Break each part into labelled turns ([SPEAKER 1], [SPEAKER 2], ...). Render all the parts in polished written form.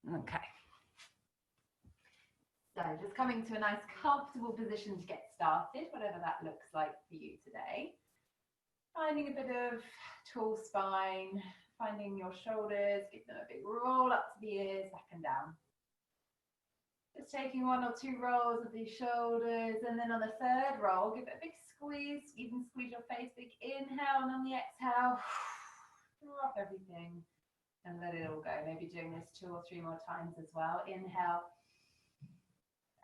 [SPEAKER 1] Okay. So just coming to a nice comfortable position to get started, whatever that looks like for you today. Finding a bit of tall spine, finding your shoulders, give them a big roll up to the ears, back and down. Just taking 1 or 2 rolls of these shoulders, and then on the third roll, give it a big squeeze. Even squeeze your face, big inhale, and on the exhale, drop everything and let it all go. Maybe doing this 2 or 3 more times as well. Inhale,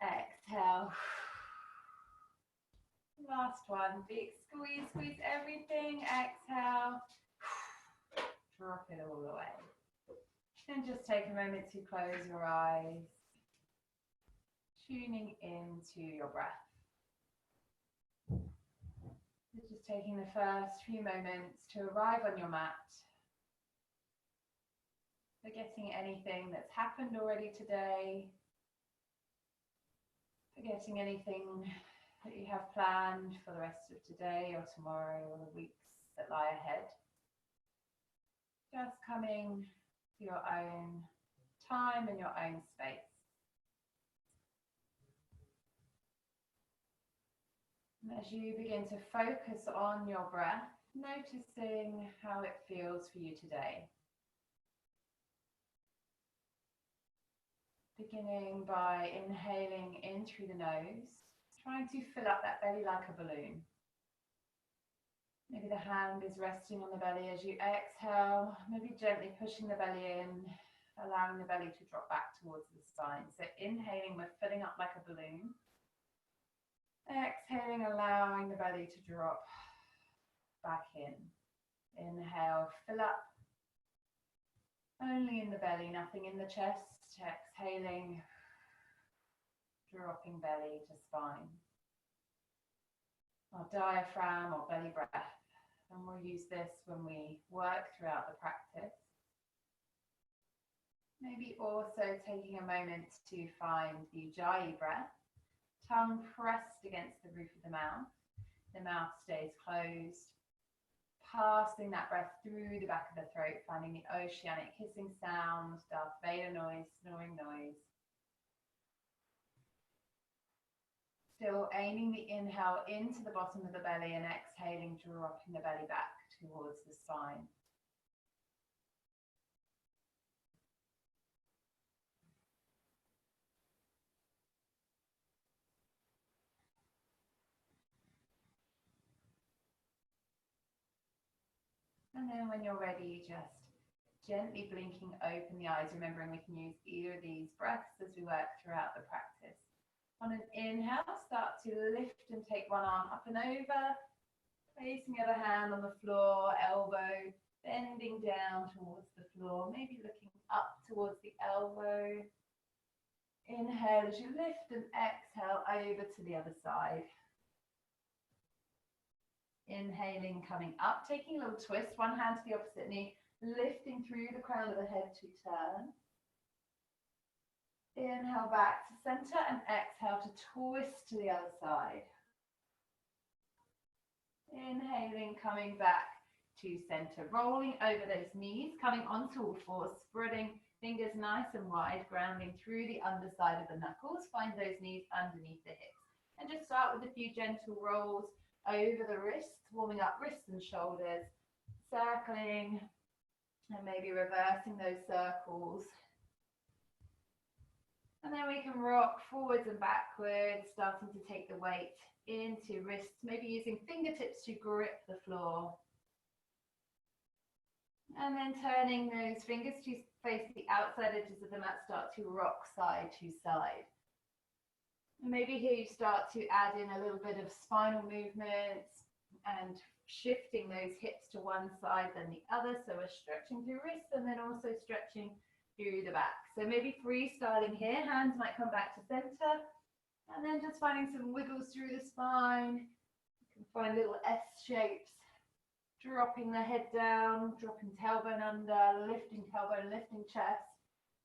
[SPEAKER 1] exhale. Last one, big squeeze, squeeze everything. Exhale, drop it all away. And just take a moment to close your eyes, tuning into your breath. Just taking the first few moments to arrive on your mat, forgetting anything that's happened already today, forgetting anything that you have planned for the rest of today or tomorrow or the weeks that lie ahead. Just coming to your own time and your own space. And as you begin to focus on your breath, noticing how it feels for you today. Beginning by inhaling in through the nose, trying to fill up that belly like a balloon. Maybe the hand is resting on the belly as you exhale, maybe gently pushing the belly in, allowing the belly to drop back towards the spine. So inhaling, we're filling up like a balloon. Exhaling, allowing the belly to drop back in. Inhale, fill up. Only in the belly, nothing in the chest. Exhaling, dropping belly to spine. Our diaphragm or belly breath. And we'll use this when we work throughout the practice. Maybe also taking a moment to find the ujjayi breath. Tongue pressed against the roof of the mouth stays closed, passing that breath through the back of the throat, finding the oceanic hissing sound, Darth Vader noise, snoring noise. Still aiming the inhale into the bottom of the belly and exhaling, dropping the belly back towards the spine. And then when you're ready, just gently blinking open the eyes, remembering we can use either of these breaths as we work throughout the practice. On an inhale, start to lift and take one arm up and over, placing the other hand on the floor, elbow bending down towards the floor, maybe looking up towards the elbow. Inhale as you lift and exhale over to the other side. Inhaling, coming up, taking a little twist, one hand to the opposite knee, lifting through the crown of the head to turn. Inhale back to center and exhale to twist to the other side. Inhaling, coming back to center, rolling over those knees, coming onto all fours, spreading fingers nice and wide, grounding through the underside of the knuckles. Find those knees underneath the hips. And just start with a few gentle rolls over the wrists, warming up wrists and shoulders, circling and maybe reversing those circles. And then we can rock forwards and backwards, starting to take the weight into wrists, maybe using fingertips to grip the floor. And then turning those fingers to face the outside edges of the mat, start to rock side to side. And maybe here you start to add in a little bit of spinal movements and shifting those hips to one side then the other. So we're stretching through wrists and then also stretching through the back. So maybe freestyling here, hands might come back to center. And then just finding some wiggles through the spine. You can find little S shapes. Dropping the head down, dropping tailbone under, lifting tailbone, lifting chest.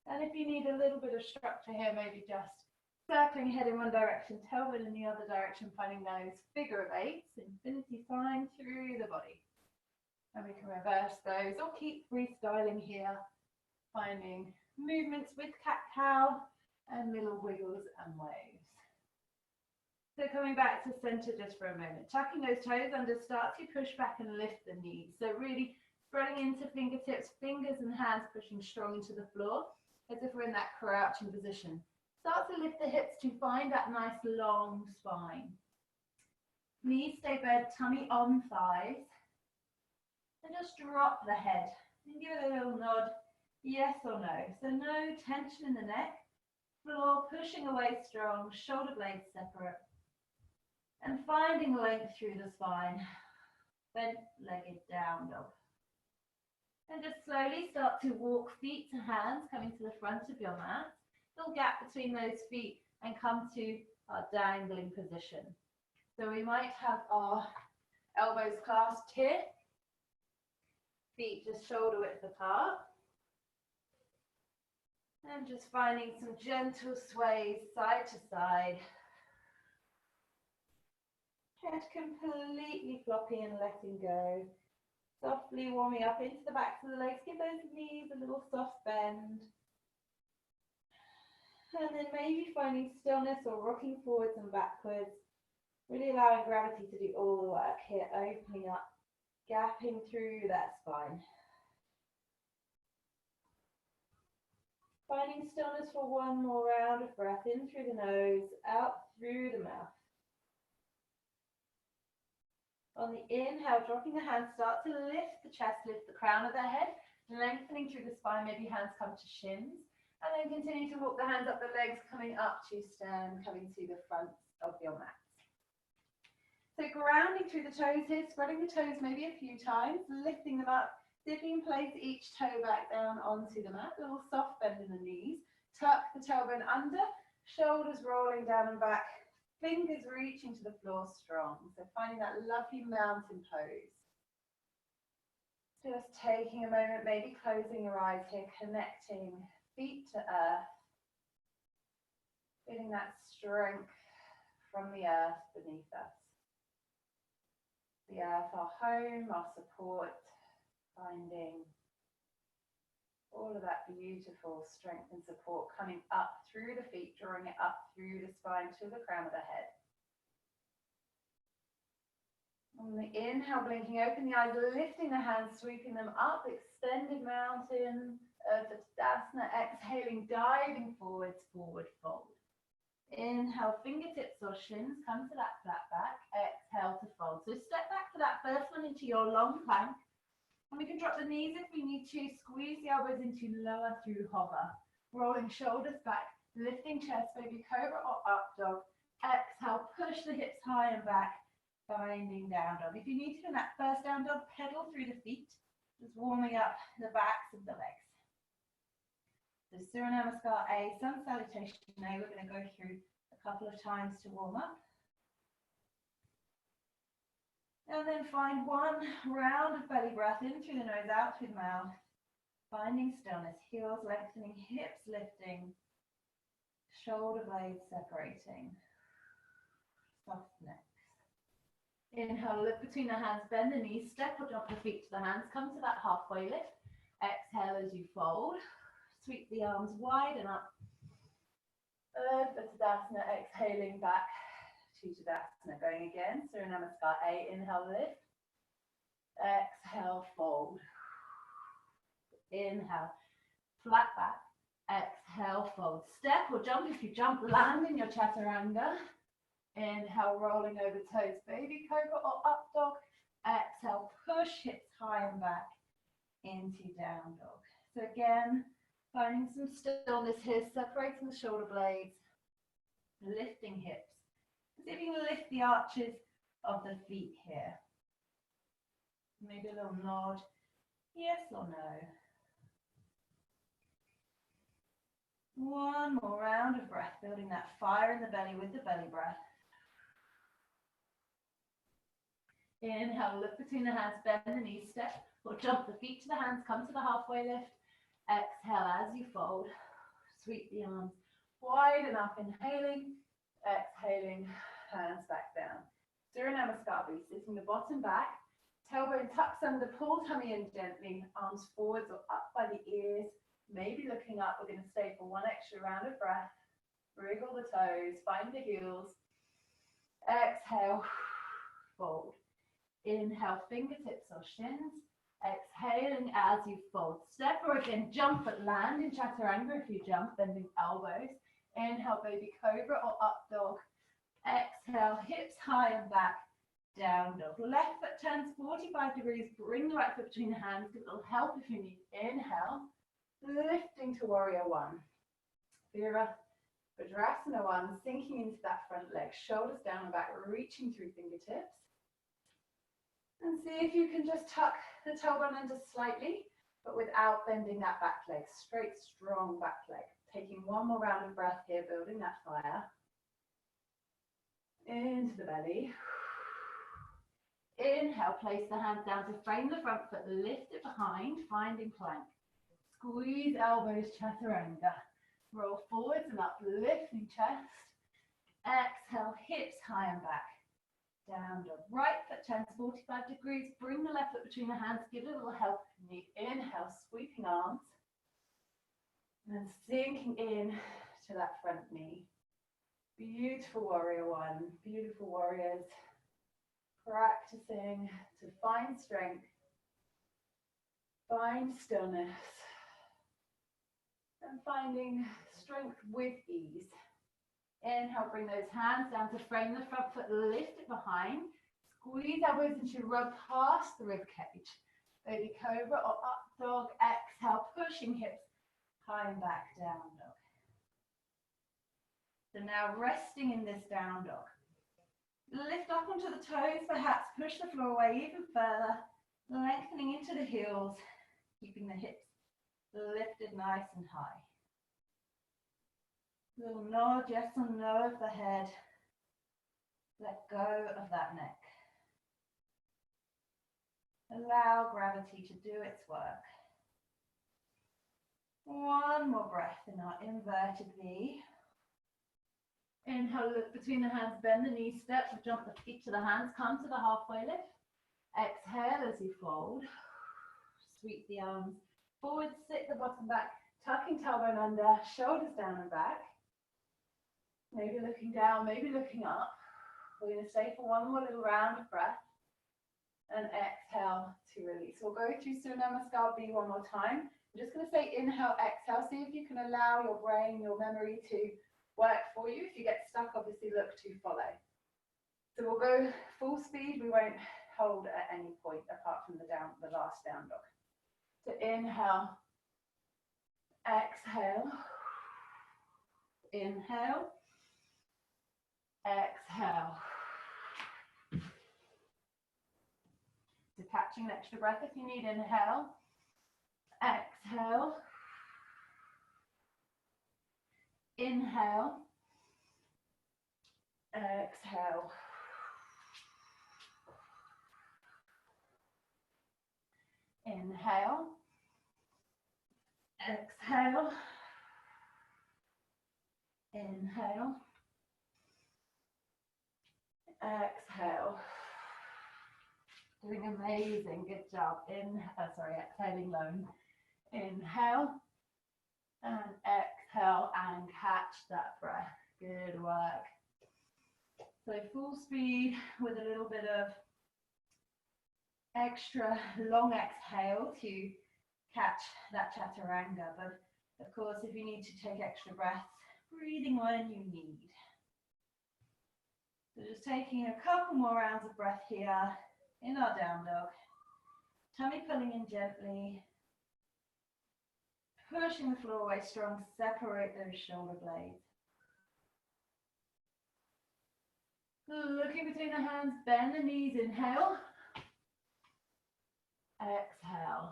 [SPEAKER 1] And if you need a little bit of structure here, maybe just circling head in one direction, tailbone in the other direction, finding those figure of eights, infinity sign through the body. And we can reverse those or keep freestyling here, finding movements with cat-cow and little wiggles and waves. So coming back to center just for a moment, tucking those toes under, start to push back and lift the knees. So really spreading into fingertips, fingers and hands pushing strong into the floor as if we're in that crouching position. Start to lift the hips to find that nice long spine. Knees stay bent, tummy on thighs. And just drop the head and give it a little nod, yes or no. So no tension in the neck, floor pushing away strong, shoulder blades separate. And finding length through the spine, bent-legged down dog. And just slowly start to walk feet to hands, coming to the front of your mat. Little gap between those feet and come to our dangling position. So we might have our elbows clasped here, feet just shoulder width apart. And just finding some gentle sways side to side. Head completely floppy and letting go. Softly warming up into the backs of the legs. Give those knees a little soft bend. And then maybe finding stillness or rocking forwards and backwards. Really allowing gravity to do all the work here. Opening up, gapping through that spine. Finding stillness for one more round of breath. In through the nose, out through the mouth. On the inhale, dropping the hands, start to lift the chest, lift the crown of the head, lengthening through the spine, maybe hands come to shins, and then continue to walk the hands up the legs, coming up to stand, coming to the front of your mat. So grounding through the toes here, spreading the toes maybe a few times, lifting them up, dipping place each toe back down onto the mat, a little soft bend in the knees, tuck the tailbone under, shoulders rolling down and back, fingers reaching to the floor strong. So finding that lovely mountain pose. Just taking a moment, maybe closing your eyes here, connecting feet to earth. Feeling that strength from the earth beneath us. The earth, our home, our support, finding all of that beautiful strength and support coming up through the feet, drawing it up through the spine to the crown of the head. On the inhale, blinking open the eyes, lifting the hands, sweeping them up, extended mountain, asana, exhaling, diving forwards, forward fold. Inhale, fingertips or shins, come to that flat back, exhale to fold. So step back to that first one into your long plank. And we can drop the knees if we need to, squeeze the elbows into lower through hover. Rolling shoulders back, lifting chest, baby cobra or up dog. Exhale, push the hips high and back, finding down dog. If you need to, in that first down dog, pedal through the feet, just warming up the backs of the legs. So sura, namaska, A, sun salutation A, we're going to go through a couple of times to warm up. And then find one round of belly breath in through the nose, out through the mouth. Finding stillness, heels lengthening, hips lifting, shoulder blades separating. Soft necks. Inhale, lift between the hands, bend the knees, step or jump the feet to the hands, come to that halfway lift. Exhale as you fold. Sweep the arms wide and up. Asana, exhaling back. Tadasana, going again. Sura, namaska, A, inhale, lift. Exhale, fold. Inhale, flat back. Exhale, fold. Step or jump. If you jump, land in your chaturanga. Inhale, rolling over toes, baby cobra or up dog. Exhale, push hips high and back into down dog. So again, finding some stillness here, separating the shoulder blades, lifting hips. See if you can lift the arches of the feet here. Maybe a little nod, yes or no. One more round of breath, building that fire in the belly with the belly breath. Inhale, lift between the hands, bend the knees, step or jump the feet to the hands, come to the halfway lift. Exhale as you fold, sweep the arms wide and up, inhaling, exhaling, hands back down. Sura, namaska, sitting the bottom back, tailbone tucks under, pull tummy in gently, arms forwards or up by the ears, maybe looking up. We're going to stay for one extra round of breath. Wriggle the toes, find the heels. Exhale, fold. Inhale, fingertips or shins. Exhaling as you fold. Step or again, jump but land in chaturanga if you jump, bending elbows. Inhale, baby cobra or up dog. Exhale, hips high and back, down dog. Left foot turns 45 degrees. Bring the right foot between the hands. Give a little help if you need. Inhale, lifting to warrior one. Virabhadrasana one, sinking into that front leg. Shoulders down and back, reaching through fingertips. And see if you can just tuck the tailbone under slightly, but without bending that back leg. Straight, strong back leg. Taking one more round of breath here, building that fire. Into the belly. Inhale, place the hands down to frame the front foot, lift it behind, finding plank. Squeeze elbows, chaturanga. Roll forwards and up, lifting chest. Exhale, hips high and back. Down dog. Right foot turns 45 degrees. Bring the left foot between the hands. Give it a little help if you need. Inhale, sweeping arms. And sinking in to that front knee. Beautiful warrior one. Beautiful warriors. Practicing to find strength. Find stillness. And finding strength with ease. Inhale, bring those hands down to frame the front foot, lift it behind. Squeeze elbows into rub past the rib cage. Baby cobra or up dog. Exhale, pushing hips high and back, down dog. So now resting in this down dog. Lift up onto the toes, perhaps push the floor away even further. Lengthening into the heels, keeping the hips lifted nice and high. Little nod, yes or no of the head. Let go of that neck. Allow gravity to do its work. One more breath in our inverted V. Inhale, look between the hands, bend the knees, step, jump the feet to the hands, come to the halfway lift. Exhale as you fold. Sweep the arms forward, sit the bottom back, tucking tailbone under, shoulders down and back. Maybe looking down, maybe looking up. We're going to stay for one more little round of breath. And exhale to release. We'll go through sura namaska B one more time. I'm just going to say inhale, exhale. See if you can allow your brain, your memory to work for you. If you get stuck, obviously look to follow. So we'll go full speed. We won't hold at any point apart from the last down dog. So inhale, exhale, inhale, exhale. So catching an extra breath if you need. Inhale, exhale, inhale, exhale. Inhale, exhale, inhale, exhale. Doing amazing, good job. Exhaling low. Inhale and exhale and catch that breath. Good work. So full speed with a little bit of extra long exhale to catch that chaturanga. But of course, if you need to take extra breaths, breathing when you need. So just taking a couple more rounds of breath here in our down dog. Tummy pulling in gently. Pushing the floor away strong, separate those shoulder blades. Looking between the hands, bend the knees, inhale. Exhale.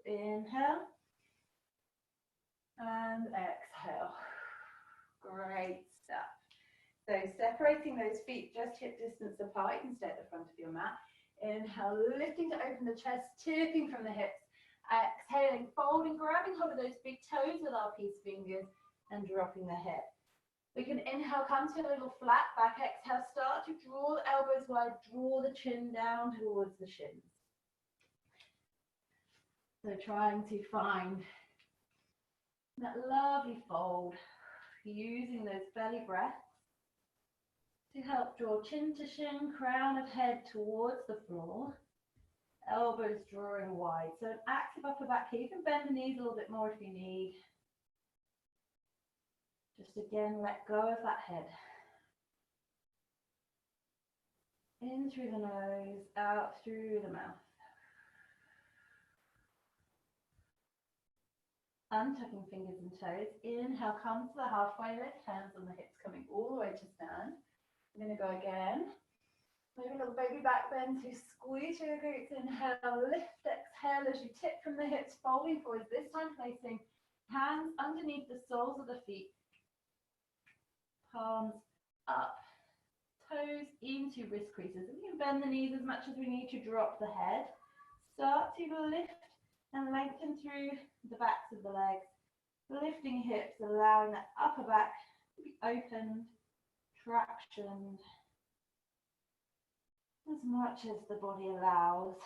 [SPEAKER 1] Inhale. And exhale. Great stuff. So separating those feet just hip distance apart. You can stay at the front of your mat. Inhale, lifting to open the chest, tipping from the hips. Exhaling, folding, grabbing hold of those big toes with our peace fingers and dropping the hip. We can inhale, come to a little flat back. Exhale, start to draw the elbows wide, draw the chin down towards the shins. So trying to find that lovely fold, using those belly breaths to help draw chin to shin, crown of head towards the floor, elbows drawing wide. So an active upper back here. You can bend the knees a little bit more if you need. Just again, let go of that head. In through the nose, out through the mouth. Untucking fingers and toes. Inhale, come to the halfway lift, hands on the hips coming all the way to stand. I'm going to go again. Maybe a little baby back bend to squeeze through the glutes. Inhale, lift, exhale as you tip from the hips, folding forwards. This time placing hands underneath the soles of the feet. Palms up, toes into wrist creases. And we can bend the knees as much as we need to drop the head. Start to lift and lengthen through the backs of the legs. Lifting hips, allowing that upper back to be opened, tractioned, as much as the body allows.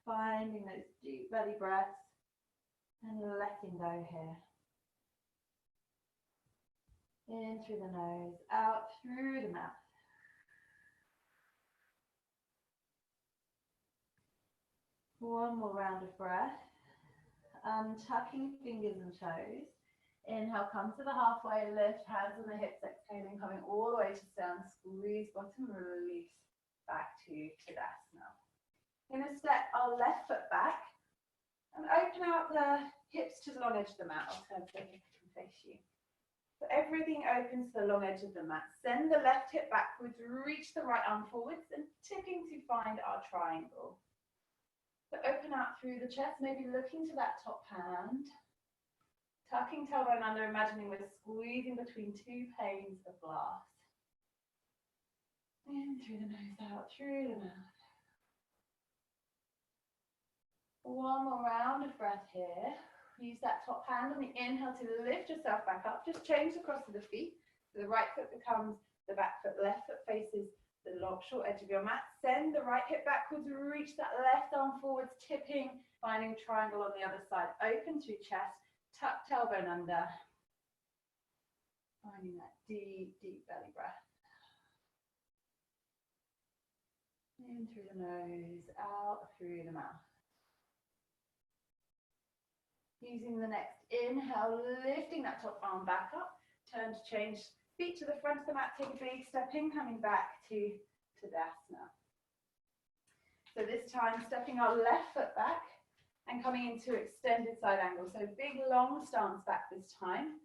[SPEAKER 1] Finding those deep belly breaths and letting go here. In through the nose, out through the mouth. One more round of breath. Untucking fingers and toes. Inhale, come to the halfway lift, hands on the hips, exhaling, coming all the way to stand. Squeeze bottom, release back to Tadasana. We're going to step our left foot back and open out the hips to the long edge of the mat. I'll turn so I can face you. So everything opens to the long edge of the mat. Send the left hip backwards, reach the right arm forwards, and tipping to find our triangle. So open out through the chest, maybe looking to that top hand. Tucking tailbone under, imagining we're squeezing between two panes of glass. In through the nose, out through the mouth. One more round of breath here. Use that top hand on the inhale to lift yourself back up. Just change the cross of the feet. So the right foot becomes the back foot, left foot faces the long, short edge of your mat. Send the right hip backwards, reach that left arm forwards, tipping, finding triangle on the other side. Open through chest, tuck tailbone under. Finding that deep, deep belly breath. In through the nose, out through the mouth. Using the next inhale, lifting that top arm back up. Turn to change feet to the front of the mat. Take a big step in, coming back to Tadasana. So this time, stepping our left foot back and coming into extended side angle. So big, long stance back this time.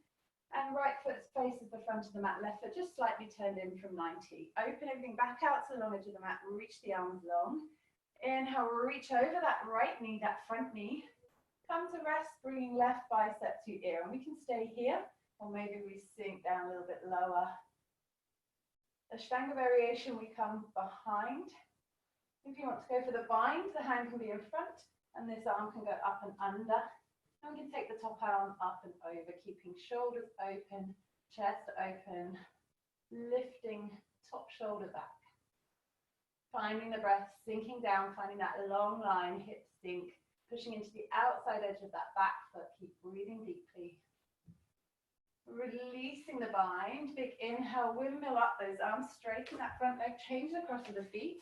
[SPEAKER 1] And right foot faces the front of the mat. Left foot just slightly turned in from 90. Open everything back out to the long edge of the mat. Reach the arms long. Inhale, reach over that right knee, that front knee. Come to rest, bringing left bicep to ear. And we can stay here, or maybe we sink down a little bit lower. Ashtanga variation, we come behind. If you want to go for the bind, the hand can be in front, and this arm can go up and under. And we can take the top arm up and over, keeping shoulders open, chest open, lifting top shoulder back. Finding the breath, sinking down, finding that long line, hip sink. Pushing into the outside edge of that back foot. Keep breathing deeply. Releasing the bind. Big inhale, windmill up those arms. Straighten that front leg. Change the cross of the feet.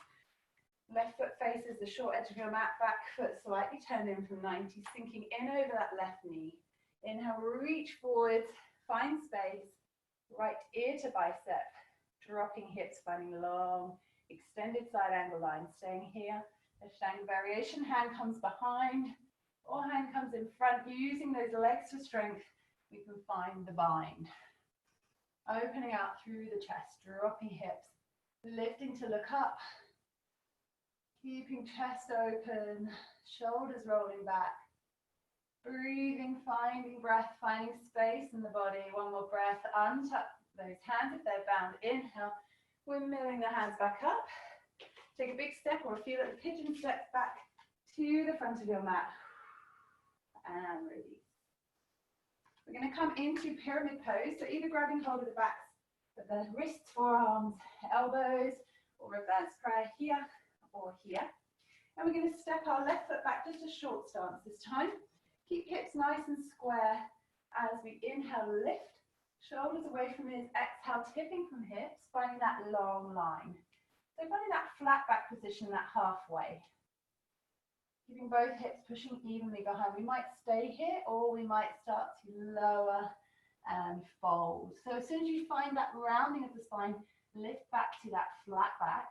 [SPEAKER 1] Left foot faces the short edge of your mat. Back foot slightly turned in from 90. Sinking in over that left knee. Inhale, reach forward. Find space. Right ear to bicep. Dropping hips, finding long, extended side angle line. Staying here. Ashtanga variation, hand comes behind or hand comes in front. Using those legs for strength, we can find the bind. Opening out through the chest, dropping hips, lifting to look up, keeping chest open, shoulders rolling back, breathing, finding breath, finding space in the body. One more breath, untuck those hands if they're bound. Inhale, windmilling the hands back up. Take a big step or feel it, the pigeon steps back to the front of your mat. And release. We're going to come into pyramid pose. So either grabbing hold of the backs, but the wrists, forearms, elbows, or reverse prayer here or here. And we're going to step our left foot back, just a short stance this time. Keep hips nice and square as we inhale, lift. Shoulders away from ears, exhale, tipping from hips, finding that long line. So finding that flat back position, that halfway. Keeping both hips pushing evenly behind. We might stay here or we might start to lower and fold. So as soon as you find that rounding of the spine, lift back to that flat back.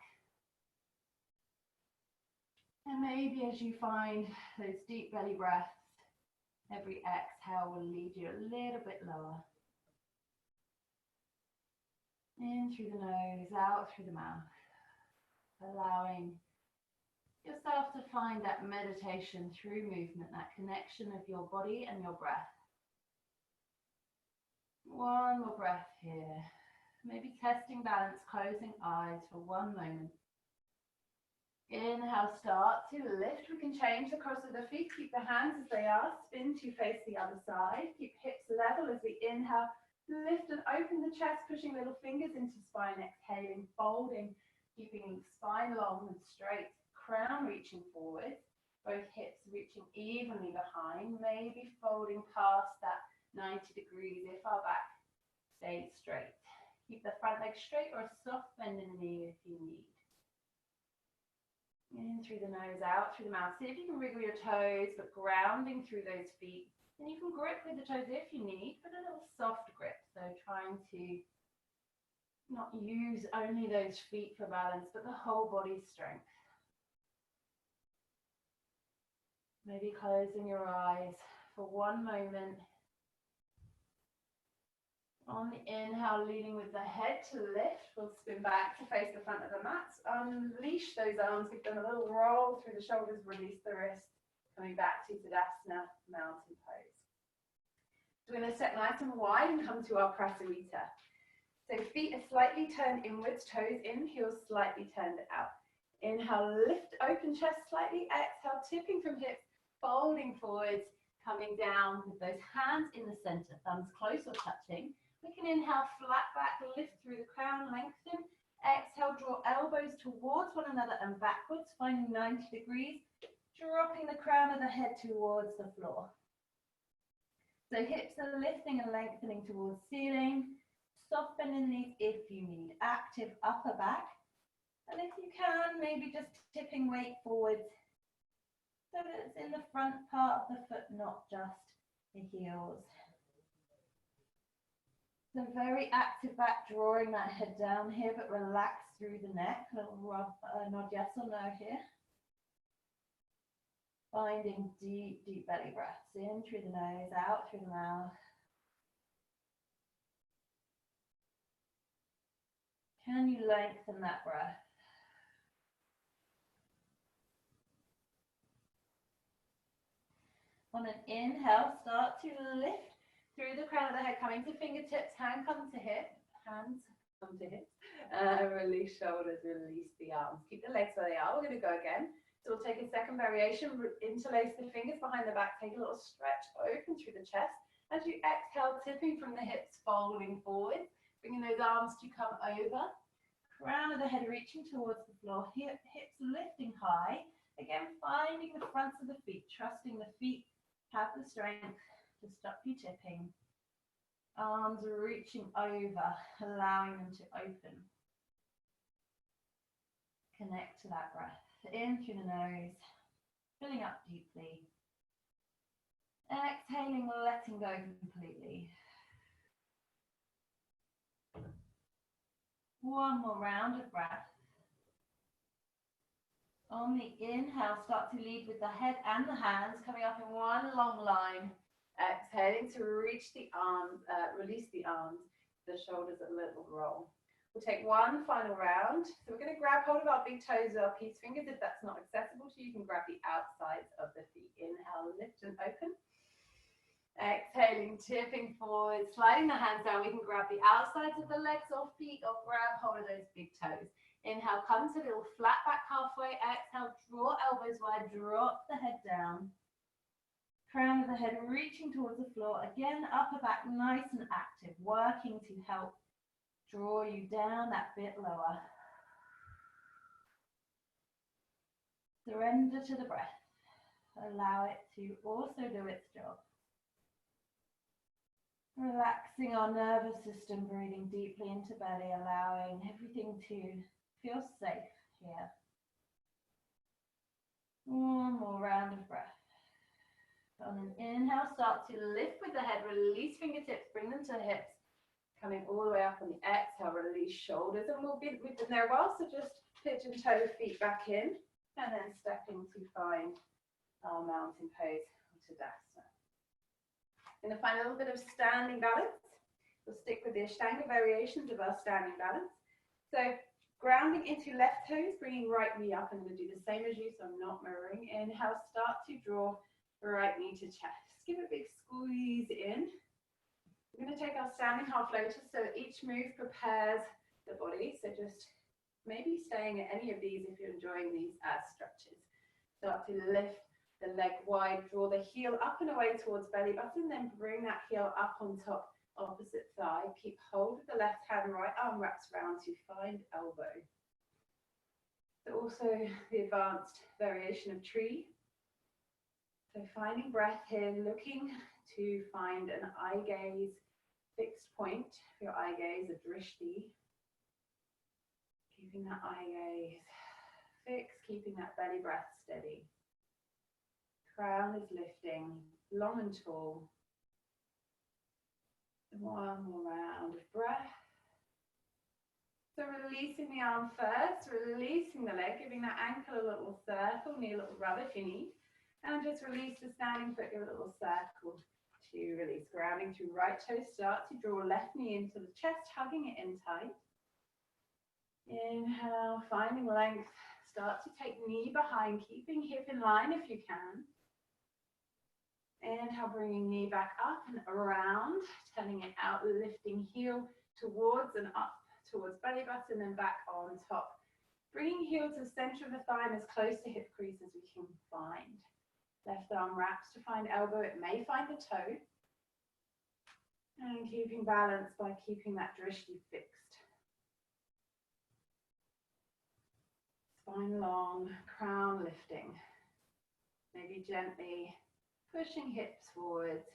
[SPEAKER 1] And maybe as you find those deep belly breaths, every exhale will lead you a little bit lower. In through the nose, out through the mouth. Allowing yourself to find that meditation through movement, that connection of your body and your breath. One more breath here. Maybe testing balance, closing eyes for one moment. Inhale, start to lift. We can change the cross of the feet. Keep the hands as they are. Spin to face the other side. Keep hips level as we inhale. Lift and open the chest, pushing little fingers into spine. Exhaling, folding. Keeping spine long and straight. Crown reaching forward. Both hips reaching evenly behind. Maybe folding past that 90 degrees if our back stays straight. Keep the front leg straight or a soft bend in the knee if you need. In through the nose, out through the mouth. See if you can wriggle your toes, but grounding through those feet. And you can grip with the toes if you need, but a little soft grip. So trying to not use only those feet for balance, but the whole body's strength. Maybe closing your eyes for one moment. On the inhale, leading with the head to lift. We'll spin back to face the front of the mat. Unleash those arms, give them a little roll through the shoulders, release the wrists. Coming back to Tadasana, mountain pose. So we're going to step nice and wide and come to our prasarita. So feet are slightly turned inwards, toes in, heels slightly turned out. Inhale, lift, open chest slightly. Exhale, tipping from hips, folding forwards, coming down with those hands in the center, thumbs close or touching. We can inhale, flat back, lift through the crown, lengthen. Exhale, draw elbows towards one another and backwards, finding 90 degrees, dropping the crown of the head towards the floor. So hips are lifting and lengthening towards ceiling. Soft bend in the knees if you need. Active upper back. And if you can, maybe just tipping weight forwards so that it's in the front part of the foot, not just the heels. So very active back, drawing that head down here, but relax through the neck. A little rub, nod yes or no here. Finding deep, deep belly breaths. In through the nose, out through the mouth. Can you lengthen that breath? On an inhale, start to lift through the crown of the head, coming to fingertips, hands come to hips. Release shoulders, release the arms. Keep the legs where they are. We're going to go again. So we'll take a second variation, interlace the fingers behind the back, take a little stretch, open through the chest. As you exhale, tipping from the hips, folding forward, bringing those arms to come over. Crown of the head reaching towards the floor, hips lifting high. Again, finding the fronts of the feet, trusting the feet have the strength to stop you tipping. Arms reaching over, allowing them to open. Connect to that breath. In through the nose, filling up deeply. Exhaling, letting go completely. One more round of breath. On the inhale, start to lead with the head and the hands, coming up in one long line. Exhaling to reach the arms, release the arms, the shoulders a little roll. We'll take one final round. So we're going to grab hold of our big toes or our peace fingers. If that's not accessible to you, you can grab the outsides of the feet. Inhale, lift and open. Exhaling, tipping forward, sliding the hands down. We can grab the outsides of the legs or feet or grab hold of those big toes. Inhale, come to a little flat back halfway. Exhale, draw elbows wide, drop the head down. Crown of the head reaching towards the floor. Again, upper back nice and active, working to help draw you down that bit lower. Surrender to the breath. Allow it to also do its job. Relaxing our nervous system, breathing deeply into belly, allowing everything to feel safe here. One more round of breath. On an inhale, start to lift with the head, release fingertips, bring them to the hips. Coming all the way up on the exhale, release shoulders, and we've been there a while, so just pigeon toe feet back in, and then stepping to find our mountain pose or Tadasana. I'm going to find a little bit of standing balance. We'll stick with the Ashtanga variations of our standing balance. So grounding into left toes, bringing right knee up. I'm going to do the same as you, so I'm not mirroring. Inhale, start to draw right knee to chest. Give a big squeeze in. We're going to take our standing half lotus, so each move prepares the body. So just maybe staying at any of these if you're enjoying these as stretches. Start to lift the leg wide, draw the heel up and away towards belly button, then bring that heel up on top, opposite thigh. Keep hold of the left hand, right arm wraps around to find elbow. So also the advanced variation of tree. So finding breath here, looking to find an eye gaze fixed point for your eye gaze, a drishti. Keeping that eye gaze fixed, keeping that belly breath steady. Crown is lifting, long and tall. One more round of breath. So releasing the arm first, releasing the leg, giving that ankle a little circle, knee a little rub if you need. And just release the standing foot, give a little circle to release. Grounding through right toe, start to draw left knee into the chest, hugging it in tight. Inhale, finding length. Start to take knee behind, keeping hip in line if you can. Inhale, bringing knee back up and around, turning it out, lifting heel towards and up towards belly button and back on top. Bringing heel to the center of the thigh and as close to hip crease as we can find. Left arm wraps to find elbow, it may find the toe. And keeping balance by keeping that drishti fixed. Spine long, crown lifting. Maybe gently pushing hips forwards,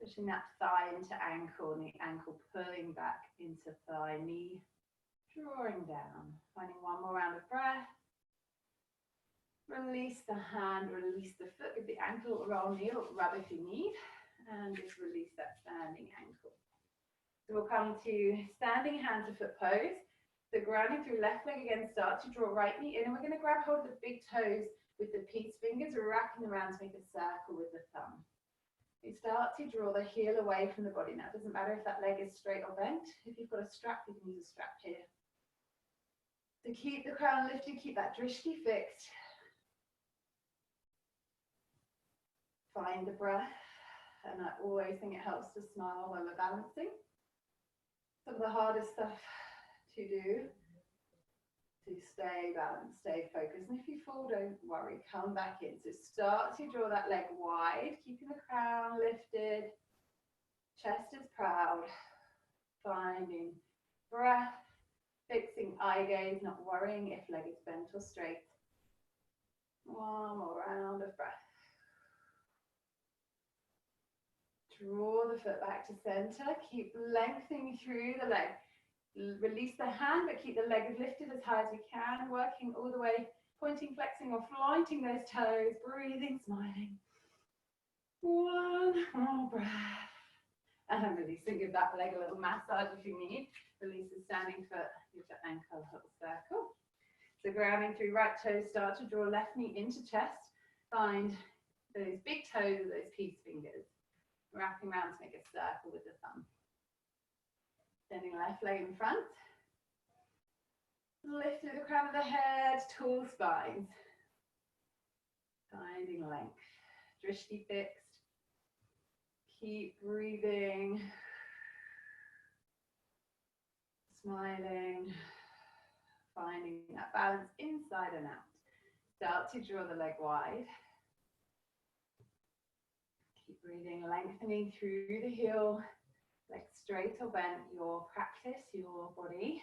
[SPEAKER 1] pushing that thigh into ankle and the ankle pulling back into thigh, knee drawing down. Finding one more round of breath. Release the hand, release the foot, give the ankle a little roll, knee a little rub if you need, and just release that standing ankle. So we'll come to standing hand to foot pose. So grounding through left leg again, start to draw right knee in, and we're going to grab hold of the big toes with the peace fingers, wrapping around to make a circle with the thumb. We start to draw the heel away from the body. Now, it doesn't matter if that leg is straight or bent. If you've got a strap, you can use a strap here. So keep the crown lifted, keep that drishti fixed. Find the breath, and I always think it helps to smile when we're balancing. Some of the hardest stuff to do, to stay balanced, stay focused. And if you fall, don't worry, come back in. So start to draw that leg wide, keeping the crown lifted, chest is proud, finding breath, fixing eye gaze, not worrying if leg is bent or straight. One more round of breath. Draw the foot back to center, keep lengthening through the leg. Release the hand, but keep the leg lifted as high as we can, working all the way, pointing, flexing, or flaunting those toes, breathing, smiling. One more breath. And releasing, give that leg a little massage if you need. Release the standing foot, give the ankle a little circle. So grounding through right toes, start to draw left knee into chest. Find those big toes or those peace fingers. Wrapping around to make a circle with the thumb. Extending left leg in front. Lift through the crown of the head, tall spines. Finding length. Drishti fixed. Keep breathing. Smiling. Finding that balance inside and out. Start to draw the leg wide. Keep breathing, lengthening through the heel. Leg straight or bent, your practice, your body.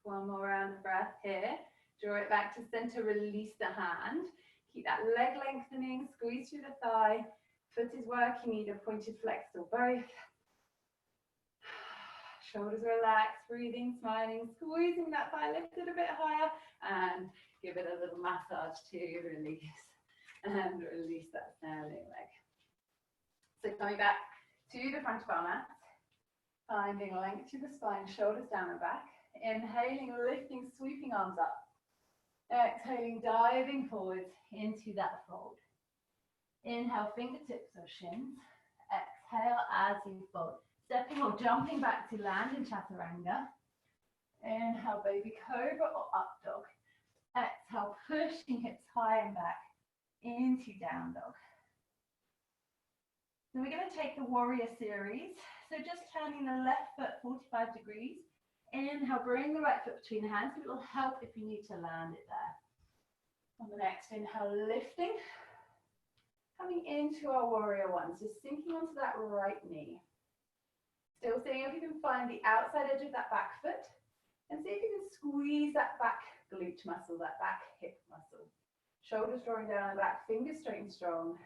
[SPEAKER 1] One more round of breath here. Draw it back to center, release the hand. Keep that leg lengthening, squeeze through the thigh. Foot is working, either pointed, flexed, or both. Shoulders relaxed, breathing, smiling, squeezing that thigh, lift it a bit higher, and give it a little massage to release. And release that standing leg. So coming back to the front of our mat, finding length to the spine, shoulders down and back. Inhaling, lifting, sweeping arms up. Exhaling, diving forwards into that fold. Inhale, fingertips or shins. Exhale as you fold. Stepping or jumping back to land in chaturanga. Inhale, baby cobra or up dog. Exhale, pushing hips high and back into down dog. So we're going to take the warrior series. So just turning the left foot 45 degrees. Inhale, bring the right foot between the hands. It will help if you need to land it there. On the next inhale, lifting. Coming into our warrior one. So sinking onto that right knee. Still seeing if you can find the outside edge of that back foot. And see if you can squeeze that back glute muscle, that back hip muscle. Shoulders drawing down the back, fingers straight and strong.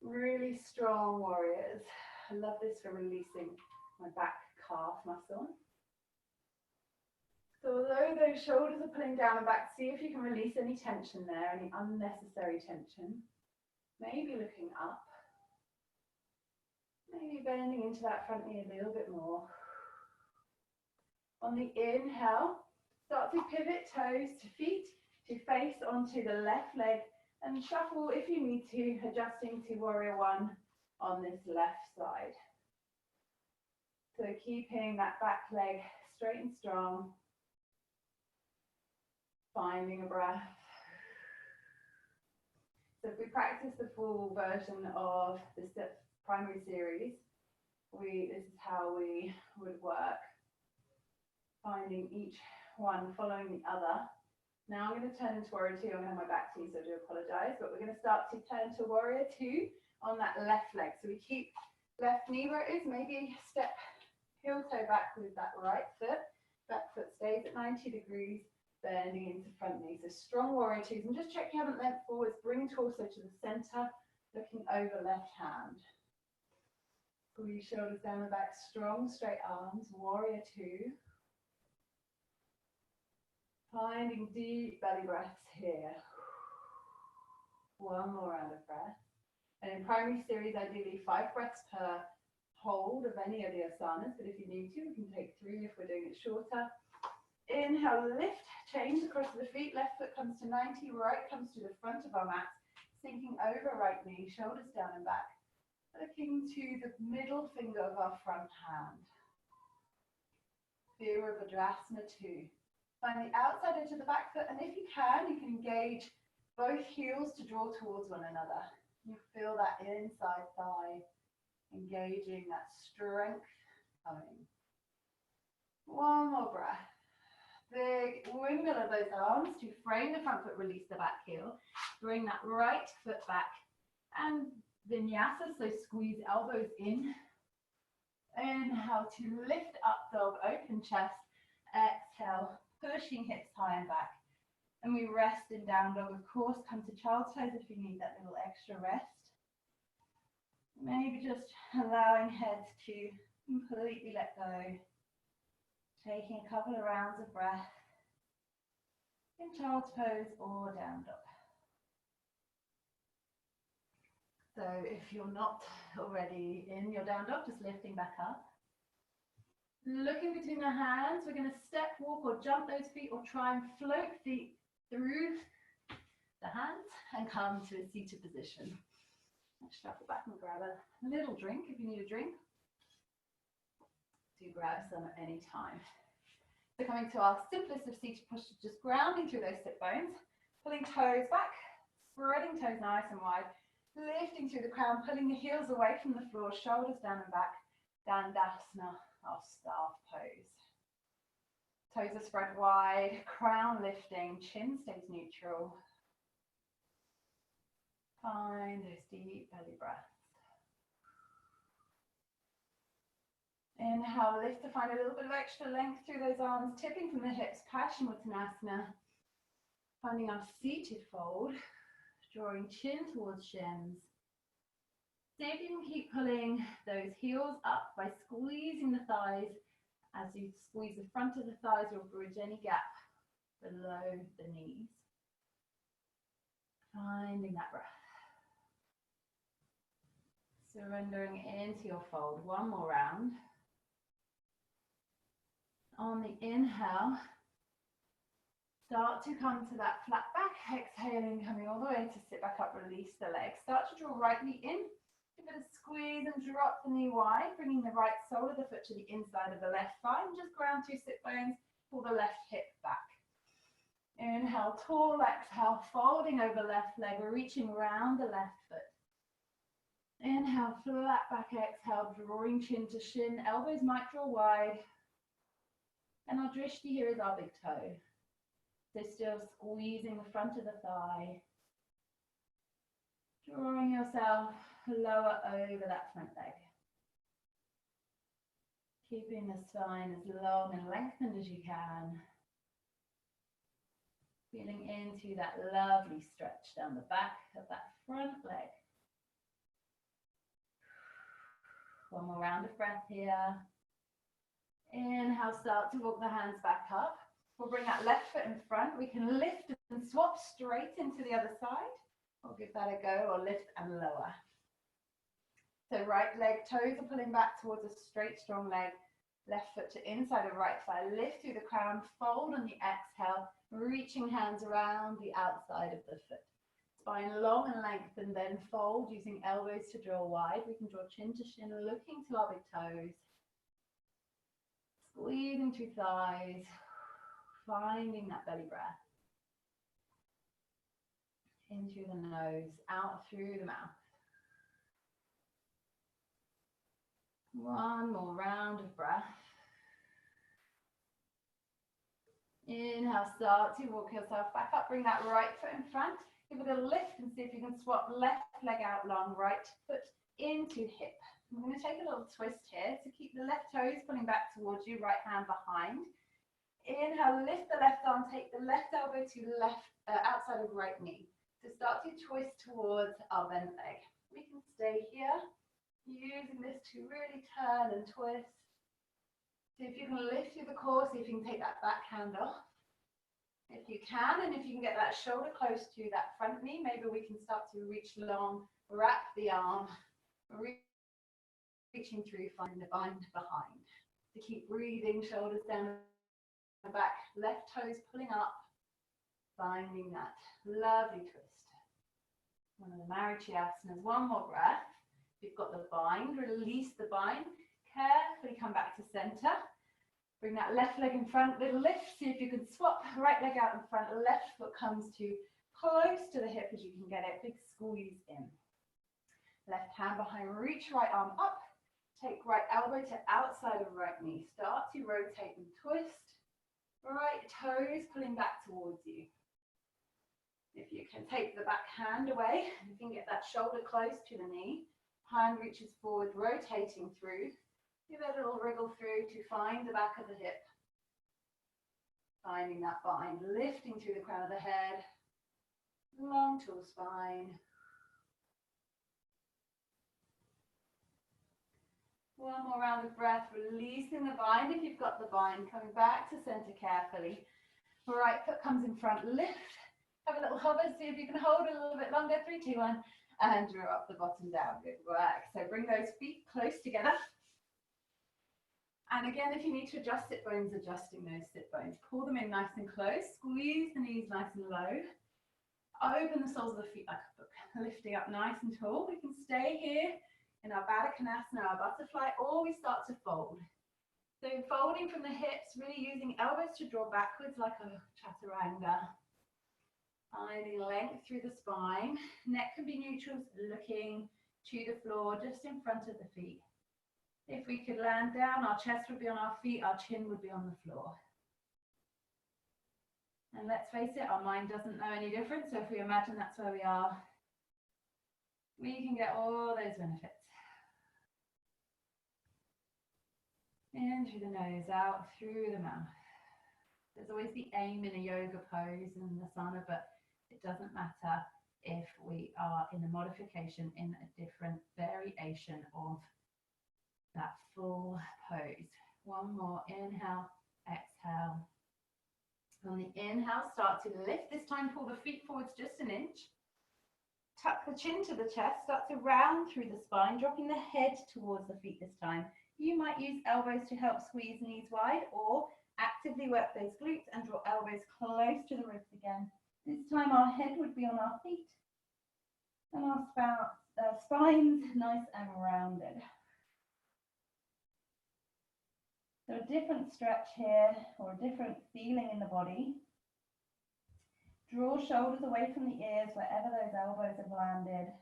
[SPEAKER 1] Really strong warriors. I love this for releasing my back calf muscle. So although those shoulders are pulling down and back, see if you can release any tension there, any unnecessary tension. Maybe looking up. Maybe bending into that front knee a little bit more. On the inhale, start to pivot toes to feet, to face onto the left leg, and shuffle if you need to, adjusting to warrior one on this left side. So keeping that back leg straight and strong. Finding a breath. So if we practice the full version of the primary series, this is how we would work. Finding each one, following the other. Now I'm going to turn into warrior two. I'm going to have my back to you, so I do apologize. But we're going to start to turn to warrior two on that left leg. So we keep left knee where it is, maybe step heel toe back with that right foot. Back foot stays at 90 degrees, bending into front knee. So strong warrior twos. And just check you haven't leant forwards. Bring torso to the center, looking over left hand. Squeeze shoulders down the back, strong straight arms, warrior two. Finding deep belly breaths here. One more round of breath. And in primary series, ideally 5 breaths per hold of any of the asanas, but if you need to, we can take 3 if we're doing it shorter. Inhale, lift, change across the feet, left foot comes to 90, right comes to the front of our mat, sinking over right knee, shoulders down and back, looking to the middle finger of our front hand. Virabhadrasana 2. Find the outside edge of the back foot, and if you can engage both heels to draw towards one another. You feel that inside thigh, engaging that strength coming. One more breath. Big windmill of those arms to frame the front foot, release the back heel. Bring that right foot back and vinyasa, so squeeze elbows in. Inhale to lift up dog, open chest. Exhale, pushing hips high and back. And we rest in down dog. Of course, come to child's pose if you need that little extra rest. Maybe just allowing head to completely let go. Taking a couple of rounds of breath in child's pose or down dog. So if you're not already in your down dog, just lifting back up. Looking between the hands, we're going to step, walk or jump those feet or try and float feet through the hands and come to a seated position. Let's shuffle back and grab a little drink if you need a drink. Do grab some at any time. So coming to our simplest of seated postures, just grounding through those sit bones, pulling toes back, spreading toes nice and wide, lifting through the crown, pulling the heels away from the floor, shoulders down and back, Dandasana, our staff pose. Toes are spread wide, crown lifting, chin stays neutral. Find those deep belly breaths. Inhale, lift to find a little bit of extra length through those arms, tipping from the hips, Paschimottanasana. Finding our seated fold, drawing chin towards shins. See if you can keep pulling those heels up by squeezing the thighs. As you squeeze the front of the thighs, you'll bridge any gap below the knees. Finding that breath. Surrendering into your fold. One more round. On the inhale, start to come to that flat back. Exhaling, coming all the way to sit back up, release the legs. Start to draw right knee in. Give it a squeeze and drop the knee wide, bringing the right sole of the foot to the inside of the left thigh. And just ground through sit bones, pull the left hip back. Inhale, tall, exhale, folding over left leg, reaching round the left foot. Inhale, flat back, exhale, drawing chin to shin, elbows might draw wide. And our drishti here is our big toe. So still squeezing the front of the thigh. Drawing yourself lower over that front leg. Keeping the spine as long and lengthened as you can. Feeling into that lovely stretch down the back of that front leg. One more round of breath here. Inhale, start to walk the hands back up. We'll bring that left foot in front. We can lift and swap straight into the other side. Or give that a go, or lift and lower. So right leg, toes are pulling back towards a straight, strong leg. Left foot to inside of right thigh. Lift through the crown, fold on the exhale. Reaching hands around the outside of the foot. Spine long and lengthened, then fold using elbows to draw wide. We can draw chin to shin, looking to our big toes. Squeezing through thighs, finding that belly breath. In through the nose, out through the mouth. One more round of breath. Inhale, start to walk yourself back up. Bring that right foot in front. Give it a lift and see if you can swap left leg out long, right foot into hip. I'm going to take a little twist here to keep the left toes pulling back towards you, right hand behind. Inhale, lift the left arm, take the left elbow to the left, outside of right knee. So start to twist towards our bent leg. We can stay here, using this to really turn and twist. See if you can lift through the core, see if you can take that back hand off. If you can, and if you can get that shoulder close to that front knee, maybe we can start to reach long, wrap the arm, reaching through, find the bind behind. To keep breathing, shoulders down the back, left toes pulling up, finding that lovely twist. One of the Marichiasanas. One more breath. If you've got the bind, release the bind. Carefully come back to center. Bring that left leg in front, little lift. See if you can swap right leg out in front. Left foot comes to close to the hip as you can get it. Big squeeze in. Left hand behind, reach right arm up. Take right elbow to outside of right knee. Start to rotate and twist. Right toes pulling back towards you. If you can take the back hand away, you can get that shoulder close to the knee. Hand reaches forward, rotating through. Give it a little wriggle through to find the back of the hip. Finding that bind, lifting through the crown of the head. Long, tall spine. One more round of breath, releasing the bind. If you've got the bind, coming back to center carefully. Right foot comes in front, lift. Have a little hover, see if you can hold it a little bit longer. 3, 2, 1. And draw up the bottom down. Good work. So bring those feet close together. And again, if you need to adjust sit bones, adjusting those sit bones. Pull them in nice and close. Squeeze the knees nice and low. Open the soles of the feet like a book. Lifting up nice and tall. We can stay here in our Baddha Konasana, our butterfly, or we start to fold. So folding from the hips, really using elbows to draw backwards like a chaturanga. Finding length through the spine. Neck can be neutral, looking to the floor, just in front of the feet. If we could land down, our chest would be on our feet, our chin would be on the floor. And let's face it, our mind doesn't know any different, so if we imagine that's where we are, we can get all those benefits. In through the nose, out through the mouth. There's always the aim in a yoga pose and an asana, but it doesn't matter if we are in a modification in a different variation of that full pose. One more, inhale, exhale. On the inhale, start to lift. This time, pull the feet forwards just an inch. Tuck the chin to the chest, start to round through the spine, dropping the head towards the feet this time. You might use elbows to help squeeze knees wide, or actively work those glutes and draw elbows close to the ribs again. This time our head would be on our feet and our spines nice and rounded. So a different stretch here, or a different feeling in the body. Draw shoulders away from the ears wherever those elbows have landed.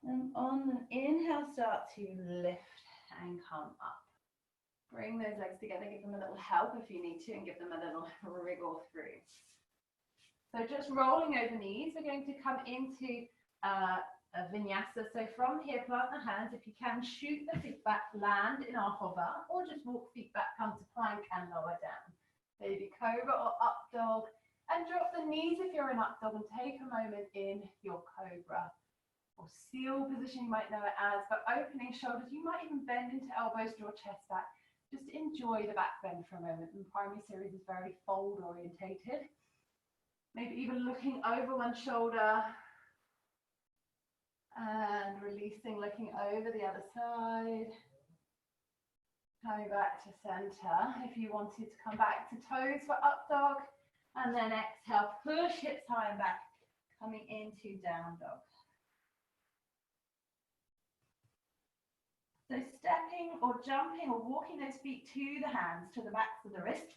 [SPEAKER 1] And on an inhale, start to lift and come up. Bring those legs together, give them a little help if you need to, and give them a little wriggle through. So just rolling over knees, we're going to come into a vinyasa. So from here, plant the hands. If you can, shoot the feet back, land in our hover, or just walk feet back, come to plank and lower down. Baby cobra or up dog, and drop the knees if you're in up dog, and take a moment in your cobra or seal position, you might know it as, but opening shoulders. You might even bend into elbows, draw chest back. Just enjoy the back bend for a moment. And primary series is very fold orientated. Maybe even looking over one shoulder and releasing, looking over the other side. Coming back to center. If you wanted to come back to toes for up dog, and then exhale, push hips high and back, coming into down dog. So stepping or jumping or walking those feet to the hands, to the backs of the wrists.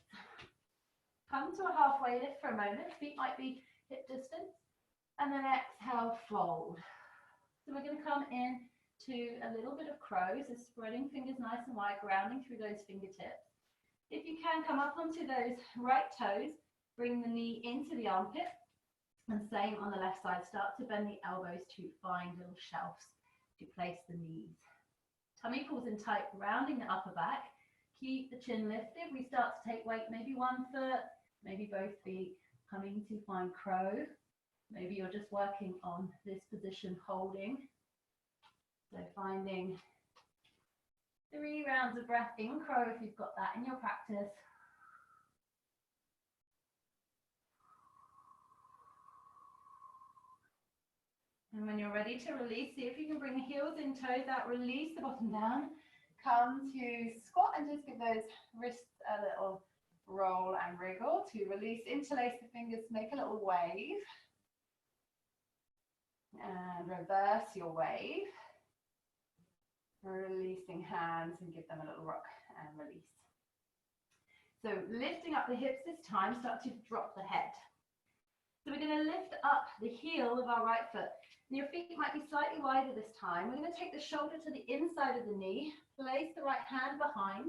[SPEAKER 1] Come to a halfway lift for a moment. Feet might be hip distance. And then exhale, fold. So we're going to come in to a little bit of crow. So spreading fingers nice and wide, grounding through those fingertips. If you can, come up onto those right toes. Bring the knee into the armpit. And same on the left side. Start to bend the elbows to find little shelves to place the knees. Tummy pulls in tight, rounding the upper back. Keep the chin lifted. We start to take weight, maybe one foot, maybe both feet, coming to find crow. Maybe you're just working on this position, holding. So finding 3 rounds of breath in crow if you've got that in your practice. And when you're ready to release, see if you can bring the heels in, toes out, release the bottom down. Come to squat and just give those wrists a little roll and wriggle. To release, interlace the fingers, make a little wave. And reverse your wave. Releasing hands and give them a little rock and release. So lifting up the hips this time, start to drop the head. So we're going to lift up the heel of our right foot. Your feet might be slightly wider this time. We're going to take the shoulder to the inside of the knee, place the right hand behind,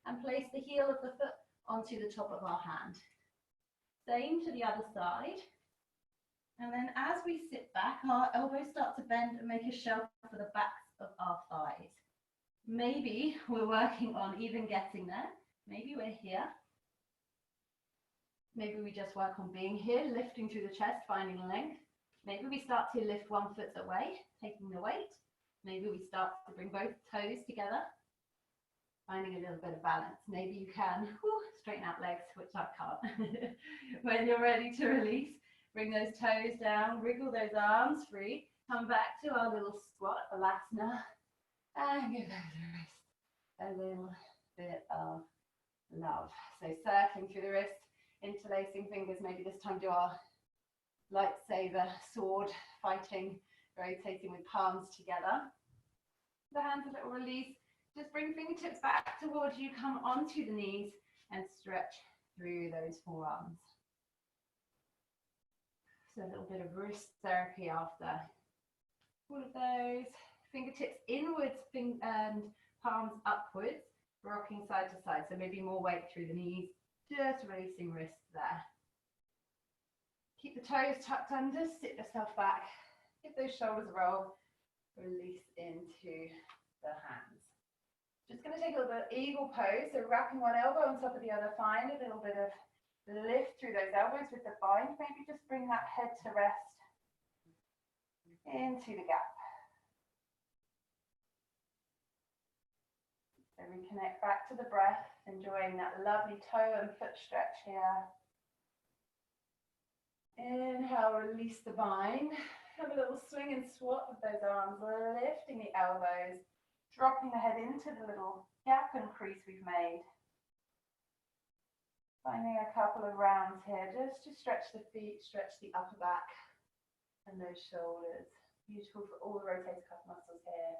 [SPEAKER 1] and place the heel of the foot onto the top of our hand. Same to the other side. And then as we sit back, our elbows start to bend and make a shelf for the backs of our thighs. Maybe we're working on even getting there. Maybe we're here. Maybe we just work on being here, lifting through the chest, finding length. Maybe we start to lift one foot away, taking the weight. Maybe we start to bring both toes together, finding a little bit of balance. Maybe you can straighten out legs, which I can't. When you're ready to release, bring those toes down, wriggle those arms free. Come back to our little squat, asana, and give those wrists a little bit of love. So circling through the wrists, interlacing fingers, maybe this time do our lightsaber sword fighting, rotating with palms together. The hands a little release. Just bring fingertips back towards you, come onto the knees and stretch through those forearms. So a little bit of wrist therapy after all of those. Fingertips inwards and palms upwards, rocking side to side. So maybe more weight through the knees, just releasing wrists there. Keep the toes tucked under, sit yourself back, give those shoulders a roll, release into the hands. Just going to take a little bit of eagle pose, so wrapping one elbow on top of the other, find a little bit of lift through those elbows with the bind, maybe just bring that head to rest into the gap. So reconnect back to the breath, enjoying that lovely toe and foot stretch here. Inhale, release the bind. Have a little swing and swap of those arms, lifting the elbows, dropping the head into the little gap and crease we've made. Finding a couple of rounds here, just to stretch the feet, stretch the upper back and those shoulders. Beautiful for all the rotator cuff muscles here.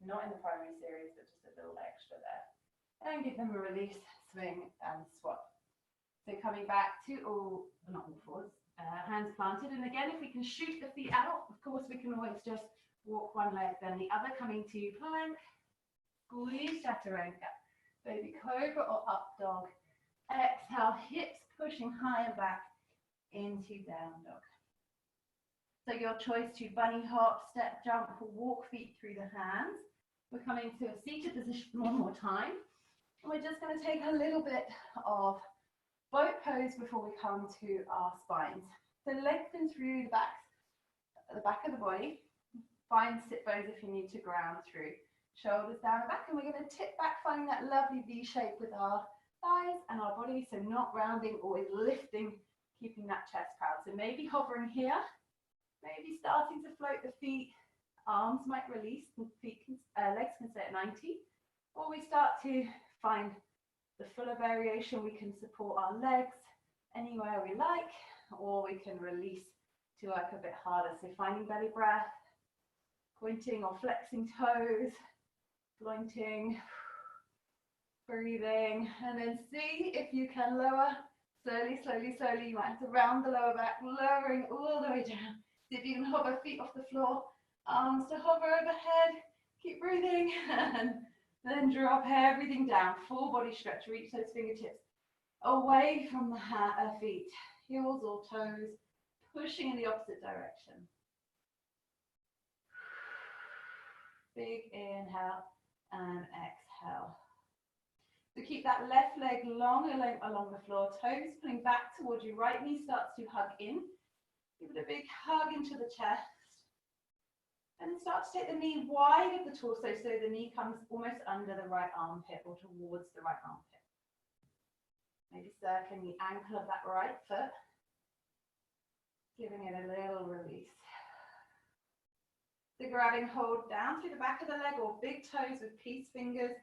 [SPEAKER 1] Not in the primary series, but just a little extra there. And give them a release, swing and swap. So coming back to all, not all fours, hands planted. And again, if we can shoot the feet out, of course, we can always just walk one leg, then the other, coming to plank, squeeze chaturanga, baby cobra or up dog. Exhale, hips pushing higher back into down dog. So your choice to bunny hop, step, jump, or walk feet through the hands. We're coming to a seated position one more time. And we're just going to take a little bit of boat pose before we come to our spines. So lengthen through the back of the body. Find sit bones if you need to ground through. Shoulders down and back, and we're going to tip back, finding that lovely V shape with our thighs and our body. So not rounding, always lifting, keeping that chest proud. So maybe hovering here, maybe starting to float the feet. Arms might release, and legs can stay at 90. Or we start to find the fuller variation. We can support our legs anywhere we like, or we can release to work a bit harder. So finding belly breath, pointing or flexing toes, pointing, breathing, and then see if you can lower slowly, slowly, slowly. You might have to round the lower back, lowering all the way down. See if you can hover feet off the floor, arms to hover overhead. Keep breathing, and then drop everything down. Full body stretch. Reach those fingertips away from the feet, heels or toes, pushing in the opposite direction. Big inhale and exhale. So keep that left leg long along the floor, toes pulling back towards you. Right knee starts to hug in. Give it a big hug into the chest. And then start to take the knee wide of the torso, so the knee comes almost under the right armpit or towards the right armpit. Maybe circling the ankle of that right foot. Giving it a little release. So grabbing hold down through the back of the leg or big toes with peace fingers.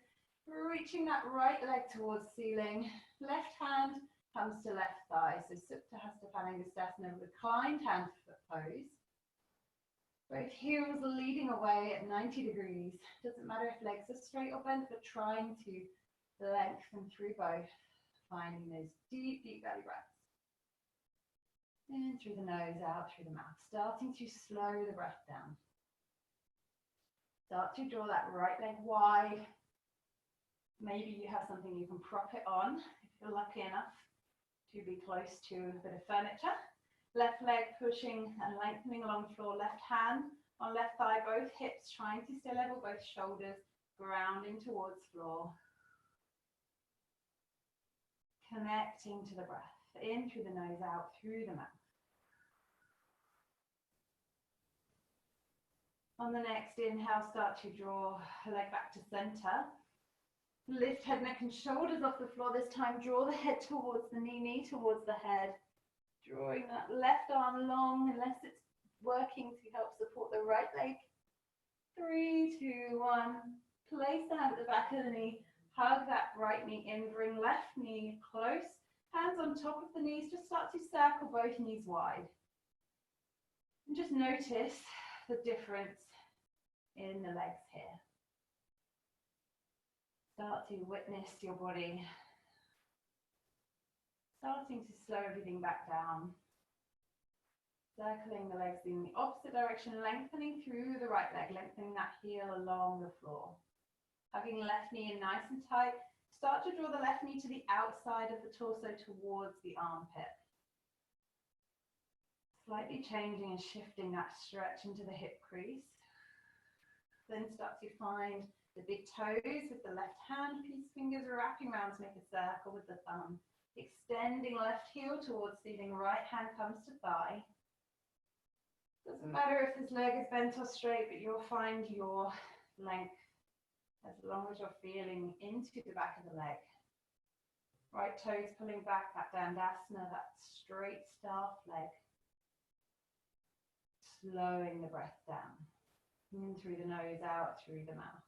[SPEAKER 1] Reaching that right leg towards ceiling. Left hand comes to left thigh. So Supta Hasta Padangasthasana, reclined hand foot pose. Both heels leading away at 90 degrees. Doesn't matter if legs are straight or bent, but trying to lengthen through both. Finding those deep, deep belly breaths. In through the nose, out through the mouth. Starting to slow the breath down. Start to draw that right leg wide. Maybe you have something you can prop it on, if you're lucky enough to be close to a bit of furniture. Left leg pushing and lengthening along the floor. Left hand on left thigh, both hips trying to stay level, both shoulders grounding towards floor. Connecting to the breath. In through the nose, out through the mouth. On the next inhale, start to draw a leg back to center. Lift head, neck and shoulders off the floor. This time draw the head towards the knee towards the head. Drawing that left arm long unless it's working to help support the right leg. 3, 2, 1. Place the hand at the back of the knee. Hug that right knee in. Bring left knee close. Hands on top of the knees. Just start to circle both knees wide. And just notice the difference in the legs here. Start to witness your body. Starting to slow everything back down. Circling the legs in the opposite direction, lengthening through the right leg, lengthening that heel along the floor. Hugging left knee in nice and tight. Start to draw the left knee to the outside of the torso towards the armpit. Slightly changing and shifting that stretch into the hip crease. Then start to find the big toes with the left hand, piece fingers wrapping around to make a circle with the thumb. Extending left heel towards ceiling, right hand comes to thigh. Doesn't matter if this leg is bent or straight, but you'll find your length as long as you're feeling into the back of the leg. Right toes pulling back, that dandasana, that straight staff leg. Slowing the breath down. In through the nose, out through the mouth.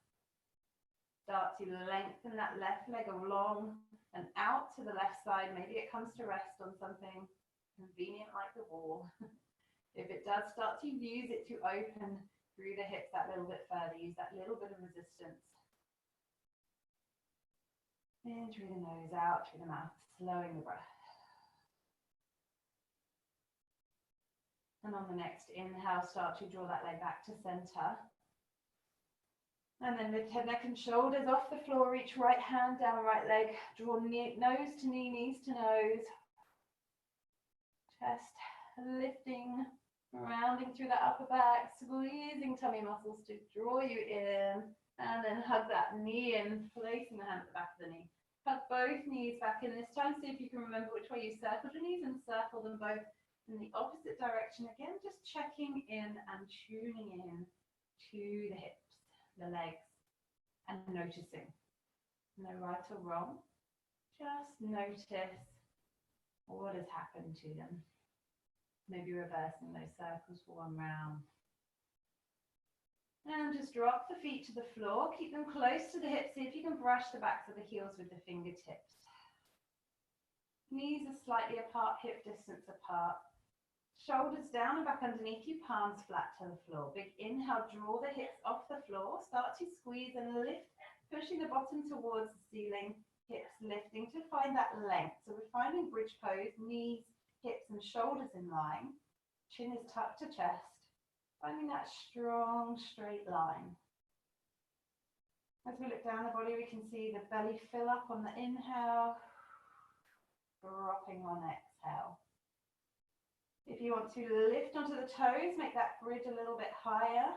[SPEAKER 1] Start to lengthen that left leg along and out to the left side. Maybe it comes to rest on something convenient like the wall. If it does, start to use it to open through the hips that little bit further. Use that little bit of resistance. In through the nose, out through the mouth, slowing the breath. And on the next inhale, start to draw that leg back to center. And then lift head, neck and shoulders off the floor. Reach right hand down, right leg. Draw nose to knee, knees to nose. Chest lifting, rounding through the upper back, squeezing tummy muscles to draw you in. And then hug that knee in, placing the hand at the back of the knee. Hug both knees back in this time. See if you can remember which way you circled your knees and circle them both in the opposite direction. Again, just checking in and tuning in to the hips, the legs, and noticing. No right or wrong. Just notice what has happened to them. Maybe reversing those circles for one round. And just drop the feet to the floor. Keep them close to the hips. See if you can brush the backs of the heels with the fingertips. Knees are slightly apart, hip distance apart. Shoulders down and back underneath you, palms flat to the floor. Big inhale, draw the hips off the floor. Start to squeeze and lift, pushing the bottom towards the ceiling. Hips lifting to find that length. So we're finding bridge pose, knees, hips and shoulders in line. Chin is tucked to chest. Finding that strong, straight line. As we look down the body, we can see the belly fill up on the inhale, dropping on exhale. If you want to lift onto the toes, make that bridge a little bit higher.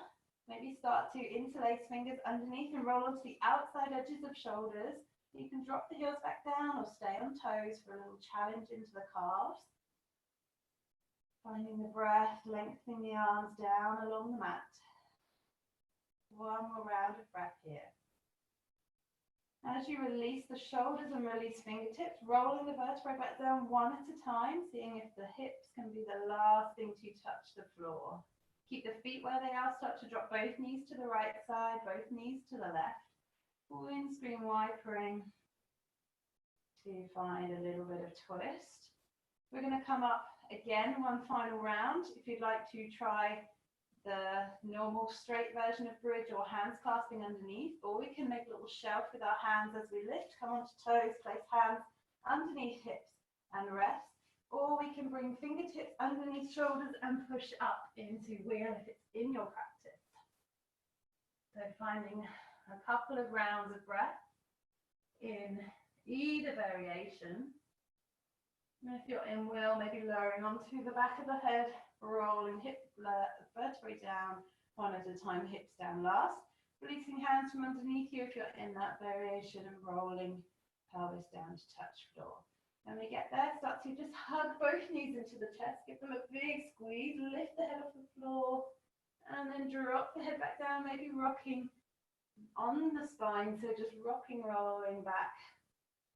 [SPEAKER 1] Maybe start to interlace fingers underneath and roll onto the outside edges of shoulders. You can drop the heels back down or stay on toes for a little challenge into the calves. Finding the breath, lengthening the arms down along the mat. One more round of breath here. As you release the shoulders and release fingertips, rolling the vertebrae back down one at a time, seeing if the hips can be the last thing to touch the floor. Keep the feet where they are, start to drop both knees to the right side, both knees to the left. Windscreen wipering to find a little bit of twist. We're going to come up again, one final round. If you'd like to try the normal straight version of bridge or hands clasping underneath, or we can make a little shelf with our hands as we lift, come onto toes, place hands underneath hips and rest, or we can bring fingertips underneath shoulders and push up into wheel if it's in your practice. So finding a couple of rounds of breath in either variation. And if you're in wheel, maybe lowering onto the back of the head, rolling hip vertebrae down one at a time, hips down last. Releasing hands from underneath you if you're in that variation and rolling pelvis down to touch floor. When we get there, start to just hug both knees into the chest, give them a big squeeze, lift the head off the floor, and then drop the head back down, maybe rocking on the spine, so just rocking, rolling back,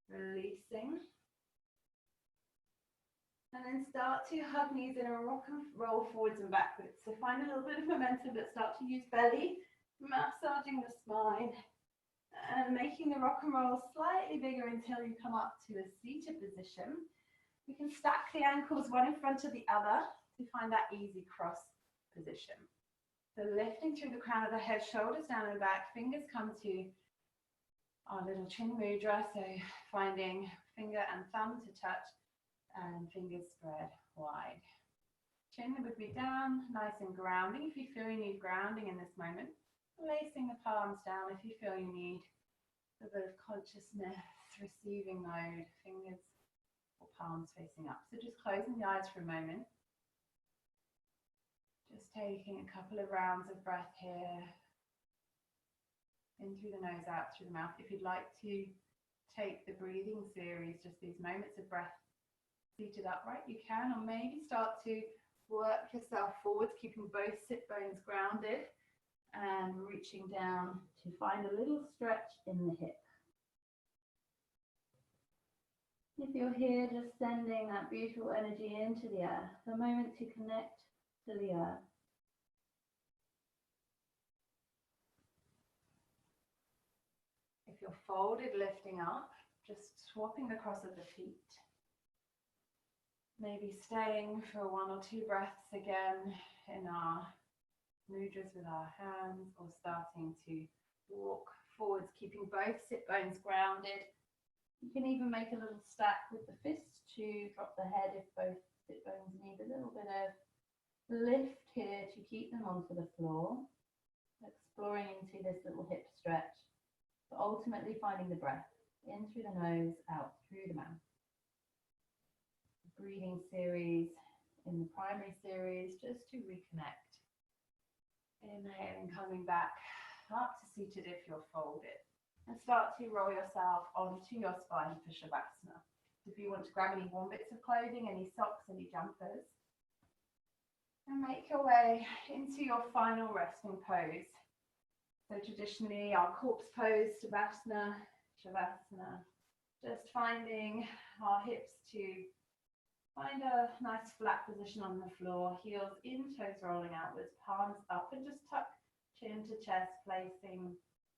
[SPEAKER 1] releasing. And then start to hug knees in a rock and roll forwards and backwards. So find a little bit of momentum, but start to use belly, massaging the spine, and making the rock and roll slightly bigger until you come up to a seated position. We can stack the ankles one in front of the other to find that easy cross position. So lifting through the crown of the head, shoulders down and back, fingers come to our little chin mudra. So finding finger and thumb to touch, and fingers spread wide. Chin would be down, nice and grounding if you feel you need grounding in this moment. Placing the palms down if you feel you need a bit of consciousness, receiving mode, fingers or palms facing up. So just closing the eyes for a moment. Just taking a couple of rounds of breath here. In through the nose, out through the mouth. If you'd like to take the breathing series, just these moments of breath seated upright, you can, or maybe start to work yourself forwards, keeping both sit bones grounded and reaching down to find a little stretch in the hip. If you're here, just sending that beautiful energy into the earth, a moment to connect to the earth. If you're folded, lifting up, just swapping the cross of the feet. Maybe staying for 1 or 2 breaths again in our mudras with our hands, or starting to walk forwards, keeping both sit bones grounded. You can even make a little stack with the fists to drop the head if both sit bones need a little bit of lift here to keep them onto the floor. Exploring into this little hip stretch, but ultimately finding the breath in through the nose, out through the mouth. Breathing series in the primary series, just to reconnect. Inhaling, coming back up to seated if you're folded. And start to roll yourself onto your spine for Shavasana. If you want to grab any warm bits of clothing, any socks, any jumpers, and make your way into your final resting pose. So traditionally our corpse pose, Shavasana, just finding our hips to find a nice flat position on the floor, heels in, toes rolling outwards, palms up, and just tuck chin to chest, placing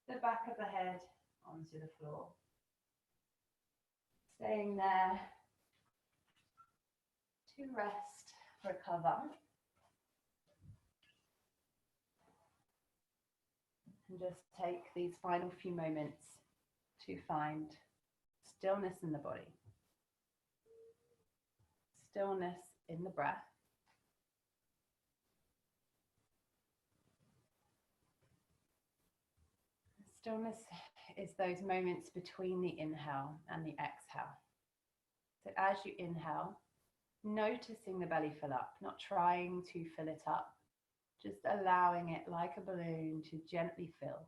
[SPEAKER 1] the back of the head onto the floor. Staying there to rest, recover. And just take these final few moments to find stillness in the body. Stillness in the breath. Stillness is those moments between the inhale and the exhale. So as you inhale, noticing the belly fill up, not trying to fill it up, just allowing it like a balloon to gently fill.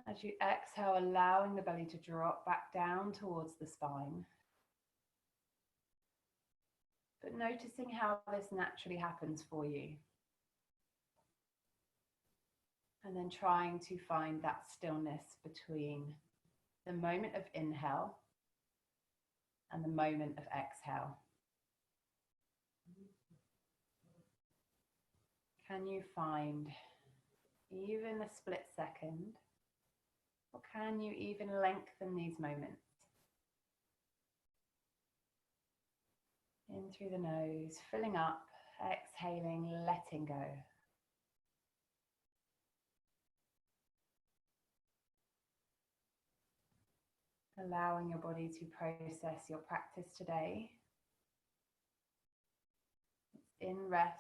[SPEAKER 1] As you exhale, allowing the belly to drop back down towards the spine. But noticing how this naturally happens for you. And then trying to find that stillness between the moment of inhale and the moment of exhale. Can you find even a split second, or can you even lengthen these moments? In through the nose, filling up, exhaling, letting go. Allowing your body to process your practice today. It's in rest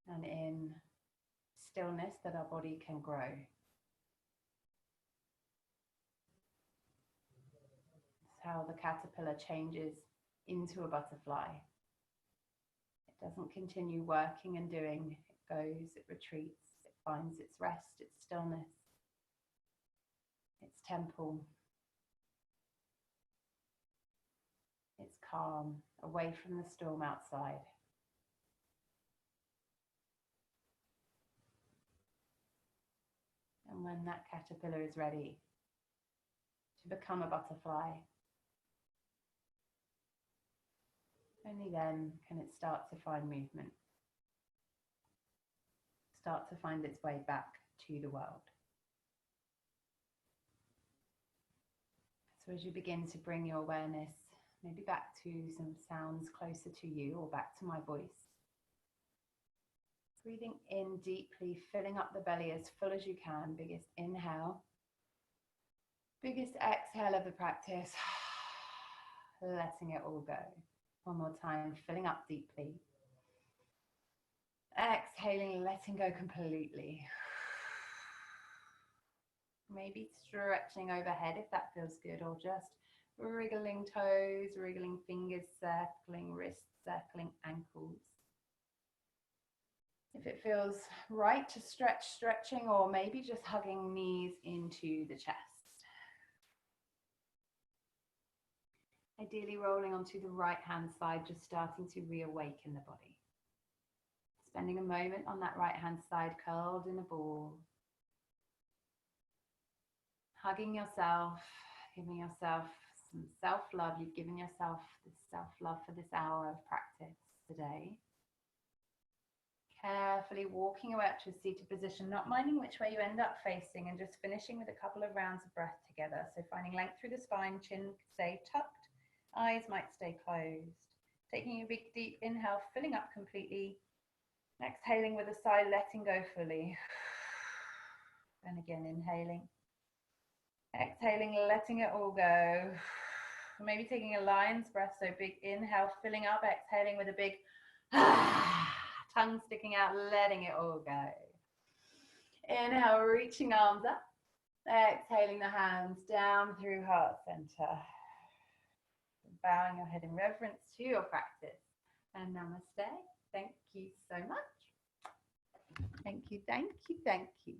[SPEAKER 1] and in stillness that our body can grow. It's how the caterpillar changes into a butterfly. It doesn't continue working and doing. It goes, it retreats, it finds its rest, its stillness, its temple, its calm, away from the storm outside. And when that caterpillar is ready to become a butterfly, only then can it start to find movement, start to find its way back to the world. So as you begin to bring your awareness maybe back to some sounds closer to you, or back to my voice, breathing in deeply, filling up the belly as full as you can. Biggest inhale, biggest exhale of the practice, letting it all go. One more time, filling up deeply, exhaling, letting go completely. Maybe stretching overhead if that feels good, or just wriggling toes, wriggling fingers, circling wrists, circling ankles. If If it feels right to stretch, stretching, or maybe just hugging knees into the chest. Ideally rolling onto the right hand side, just starting to reawaken the body. Spending a moment on that right hand side curled in a ball. Hugging yourself, giving yourself some self-love. You've given yourself this self-love for this hour of practice today. Carefully walking away up to a seated position, not minding which way you end up facing, and just finishing with a couple of rounds of breath together. So finding length through the spine, chin stay tucked, eyes might stay closed. Taking a big deep inhale, filling up completely. Exhaling with a sigh, letting go fully. And again, inhaling. Exhaling, letting it all go. Maybe taking a lion's breath, so big inhale, filling up, exhaling with a big tongue sticking out, letting it all go. Inhale, reaching arms up. Exhaling the hands down through heart center. Bowing your head in reverence to your practice. And namaste. Thank you so much. Thank you, thank you, thank you.